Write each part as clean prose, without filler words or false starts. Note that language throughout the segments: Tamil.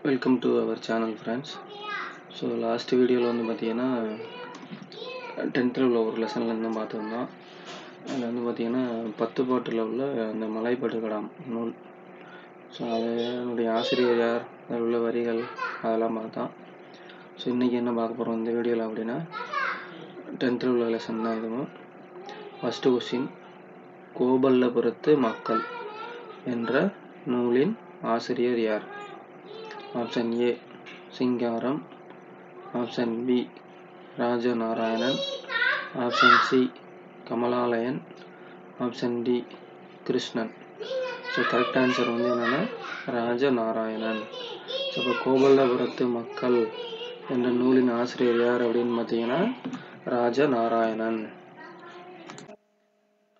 Welcome to our channel friends. So last வீடியோவில் வந்து பார்த்தீங்கன்னா 10th உள்ள ஒரு லெசன்லேருந்து பார்த்துருந்தோம். அதில் வந்து பார்த்தீங்கன்னா 10 பாட்டில் உள்ள அந்த மலைப்பட்டுக்கடாம் நூல். ஸோ அதனுடைய ஆசிரியர் யார், அதில் உள்ள வரிகள் அதெல்லாம் பார்த்தோம். ஸோ இன்றைக்கி என்ன பார்க்க போகிறோம் இந்த வீடியோவில் அப்படின்னா 10th உள்ள லெசன் தான் இதுவும். ஃபஸ்ட்டு கொஸ்டின், கோபல்லபுரத்து மக்கள் என்ற நூலின் ஆசிரியர் யார்? Option A Singaram, option B Rajanarayanan, option C Kamalalayan, option D Krishnan. So correct answer வந்து என்னென்னா ராஜநாராயணன். ஸோ இப்போ கோபல்லபுரத்து மக்கள் என்ற நூலின் ஆசிரியர் யார் அப்படின்னு பார்த்தீங்கன்னா ராஜநாராயணன்.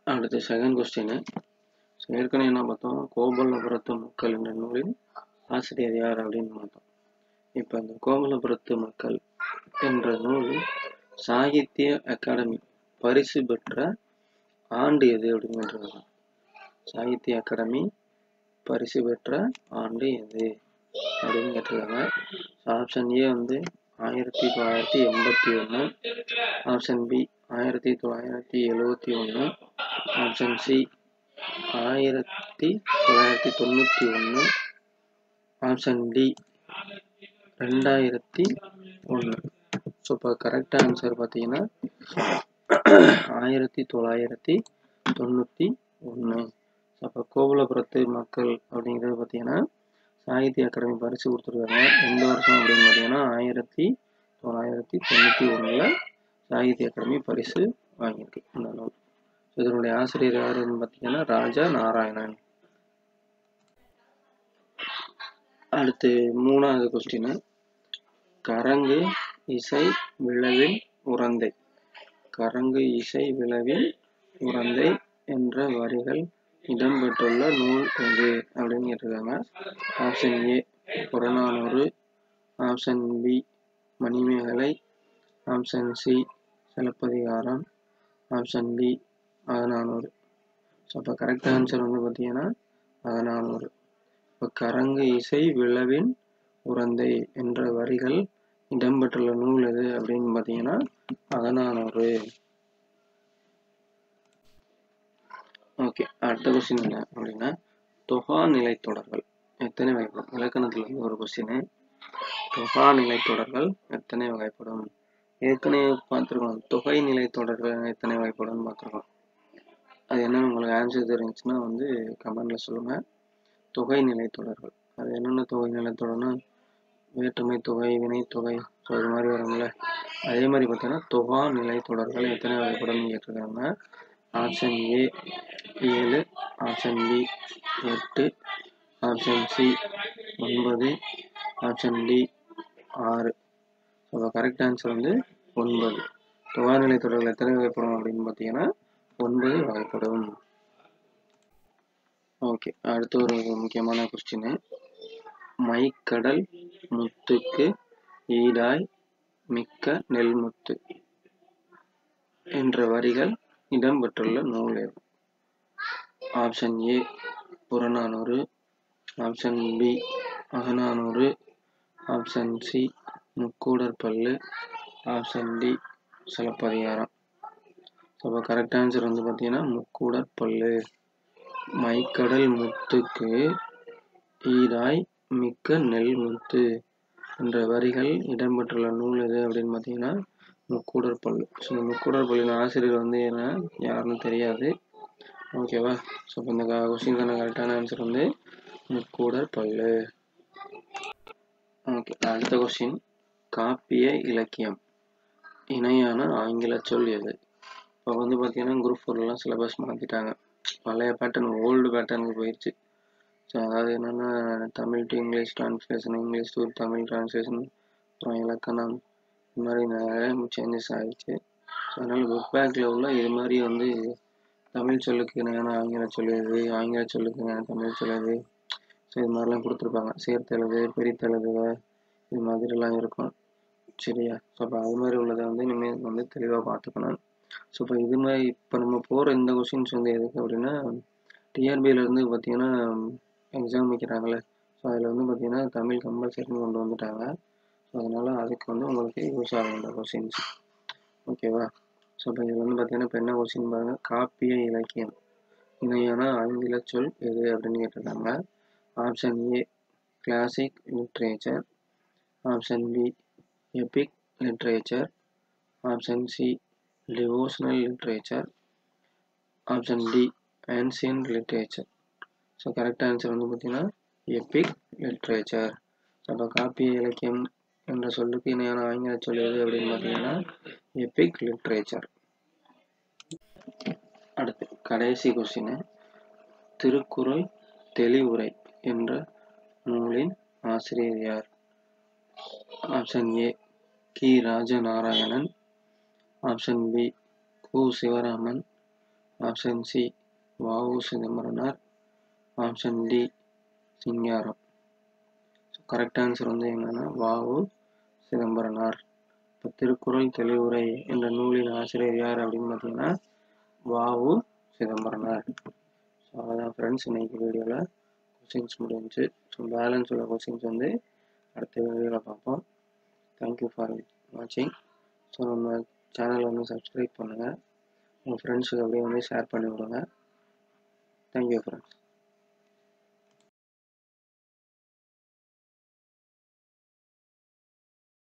அடுத்து செகண்ட் கொஸ்டின். ஸோ ஏற்கனவே என்ன பார்த்தோம், கோபல்லபுரத்து மக்கள் என்ற நூலின் ஆசிரியர் யார் அப்படின்னு பார்த்தோம். இப்போ இந்த கோபல்லபுரத்து மக்கள் என்ற நூல் சாகித்ய அகாடமி பரிசு பெற்ற ஆண்டு எது அப்படின்னு கேட்டிருக்காங்க. சாகித்ய அகாடமி பரிசு பெற்ற ஆண்டு எது அப்படின்னு கேட்டிருக்காங்க. ஆப்ஷன் ஏ வந்து 1981, option B 1971, option C 1991, option D 2001. So இப்போ கரெக்ட் ஆன்சர் பார்த்தீங்கன்னா 1991. அப்போ கோபல்லபுரத்து மக்கள் அப்படிங்கிறது பார்த்தீங்கன்னா சாகித்ய அகாடமி பரிசு கொடுத்துருக்காங்க. எந்த வருஷம் அப்படின்னு பார்த்தீங்கன்னா 1991 சாகித்ய அகாடமி பரிசு வாங்கியிருக்கு இந்த நூல். இதனுடைய ஆசிரியர் யாருன்னு பார்த்தீங்கன்னா ராஜநாராயணன். அடுத்து மூணாவது கொஸ்டின், கரங்கு இசை விழவின் உறந்தை. கரங்கு இசை விழவின் உறந்தை என்ற வரிகள் இடம்பெற்றுள்ள நூல் எது அப்படின்னு கேட்டிருக்காங்க. Option A Purananuru, option B Manimekalai, option C Silappatikaram, option D Akananuru. So அப்போ கரெக்ட் ஆன்சர் வந்து பார்த்தீங்கன்னா அகநானூறு. இப்போ கரங்கு இசை விழவின் உறந்தை என்ற வரிகள் இடம்பெற்றுள்ள நூல் எது அப்படின்னு பார்த்தீங்கன்னா அகநானூறு. ஓகே, அடுத்த கொஸ்டின் என்ன அப்படின்னா தொகா நிலைத்தொடர்கள் எத்தனை வகைப்படும்? இலக்கணத்துல இருந்து ஒரு கொஸ்டின். தொகா நிலைத்தொடர்கள் எத்தனை வகைப்படும்? ஏற்கனவே பார்த்துருக்கோம் தொகை நிலைத்தொடர்கள் எத்தனை வகைப்படும் பார்த்துருக்கோம். அது என்னென்னு உங்களுக்கு ஆன்சர் தெரிஞ்சுன்னா வந்து கமெண்ட்ல சொல்லுங்க. தொகை நிலைத்தொடர்கள் அது என்னென்ன தொகை நிலைத்தொடர்னா வேற்றுமை தொகை, வினைத்தொகை, ஸோ இது மாதிரி வரும்ல. அதே மாதிரி பார்த்தீங்கன்னா தொகா நிலைத்தொடர்கள் எத்தனை வகைப்படும் கேட்டிருக்காங்க. Option A 7, option B 8, option C 9, option D 6. So correct answer வந்து 9. தொகா நிலைத்தொடர்கள் எத்தனை வகைப்படும் அப்படின்னு பார்த்தீங்கன்னா 9 வகைப்படும். ஓகே, அடுத்த ஒரு முக்கியமான கொஸ்டின், மைக்கடல் முத்துக்கு ஈடாய் மிக்க நெல்முத்து என்ற வரிகள் இடம்பெற்றுள்ள நூல் எது? Option A Purananuru, option B Akananuru, option C Mukkoodarpallu, option D Silappatikaram. அப்போ கரெக்ட் ஆன்சர் வந்து பார்த்தீங்கன்னா முக்கூடற்பள்ளு. மைக்கடல் முத்துக்கு ஈடாய் மிக்க நெல் முத்து என்ற வரிகள் இடம்பெற்றுள்ள நூல் எது அப்படின்னு பார்த்தீங்கன்னா முக்கூடற்பள்ளு. ஸோ முக்கூடற்பள்ளியின் ஆசிரியர் வந்து என்ன யாருன்னு தெரியாது. ஓகேவா? ஸோ இப்போ இந்த கொஸ்டினுக்கான கரெக்டான ஆன்சர் வந்து முக்கூடற்பள்ளு. ஓகே, அடுத்த கொஸ்டின், காப்பிய இலக்கியம் இணையான ஆங்கில சொல் எது? இப்போ வந்து பார்த்தீங்கன்னா குரூப் 4 சிலபஸ் மாற்றிட்டாங்க. பழைய பேட்டர்ன் ஓல்டு பேட்டர்னுக்கு போயிடுச்சு. ஸோ அதாவது என்னென்னா Tamil to English translation, English to Tamil translation, அப்புறம் இலக்கணம், இது மாதிரி நிறைய சேஞ்சஸ் ஆகிடுச்சு. ஸோ அதனால் புக் பேக்கில் உள்ள இது மாதிரி வந்து தமிழ் சொல்லுக்கு இணையான ஆங்கில சொல் எது, ஆங்கில சொல்லுக்கு இணையான தமிழ் சொல் எது, ஸோ இது மாதிரிலாம் கொடுத்துருப்பாங்க. சேர்த்தெழுது, பிரித்தெழுதுக, இது மாதிரிலாம் இருக்கும். சரியா? ஸோ அப்போ அது மாதிரி உள்ளதை வந்து இனிமேல் வந்து தெளிவாக பார்த்துக்கணும். ஸோ இப்போ இது மாதிரி இப்போ நம்ம போகிற இந்த கொஸ்டின்ஸ் வந்து எதுக்கு அப்படின்னா டிஆர்பியிலேருந்து பார்த்தீங்கன்னா எக்ஸாம் வைக்கிறாங்களே, ஸோ அதில் வந்து பார்த்திங்கன்னா தமிழ் கம்பல்சரின்னு கொண்டு வந்துட்டாங்க. ஸோ அதனால் அதுக்கு வந்து உங்களுக்கு யூஸ் ஆகும் இந்த கொஸ்டின்ஸ். ஓகேவா? ஸோ இப்போ இதில் வந்து பார்த்திங்கன்னா இப்போ என்ன கொஸ்டின் பாருங்கள், காப்பிய இலக்கியம் இணையான ஆங்கில சொல் எது அப்படின்னு கேட்டிருக்காங்க. Option A classic literature, option B epic literature, option C devotional literature, option D ancient literature. So correct answer வந்து பார்த்திங்கன்னா எபிக் லிட்ரேச்சர். ஸோ அப்போ காப்பிய இலக்கியம் என்ற சொல்லுக்கு இணையான ஆங்கில சொல் எது அப்படின்னு பார்த்தீங்கன்னா எபிக் லிட்ரேச்சர். அடுத்து கடைசி கொஸ்டின், திருக்குறள் தெளிவுரை என்ற நூலின் ஆசிரியர் யார்? ஆப்ஷன் ஏ கி Rajanarayanan, option B Ku Sivaraman, option C VO. Chidambaranar, option D Singaram. Correct answer வந்து என்னன்னா வ.உ. சிதம்பரனார். இப்போ திருக்குறள் தெளிவுரை என்ற நூலின் ஆசிரியர் யார் அப்படின்னு பார்த்தீங்கன்னா வ.உ. சிதம்பரனார். ஸோ அதான் ஃப்ரெண்ட்ஸ், இன்னைக்கு வீடியோவில் கொஸ்டின்ஸ் முடிஞ்சு. ஸோ பேலன்ஸ் உள்ள கொஸ்டின்ஸ் வந்து அடுத்த வீடியோவில் பார்ப்போம். தேங்க்யூ ஃபார் வாட்சிங். ஸோ நம்ம சேனலை வந்து சப்ஸ்கிரைப் பண்ணுங்கள், உங்கள் ஃப்ரெண்ட்ஸுக்கு அப்படியே வந்து ஷேர் பண்ணி விடுங்க. Thank you friends.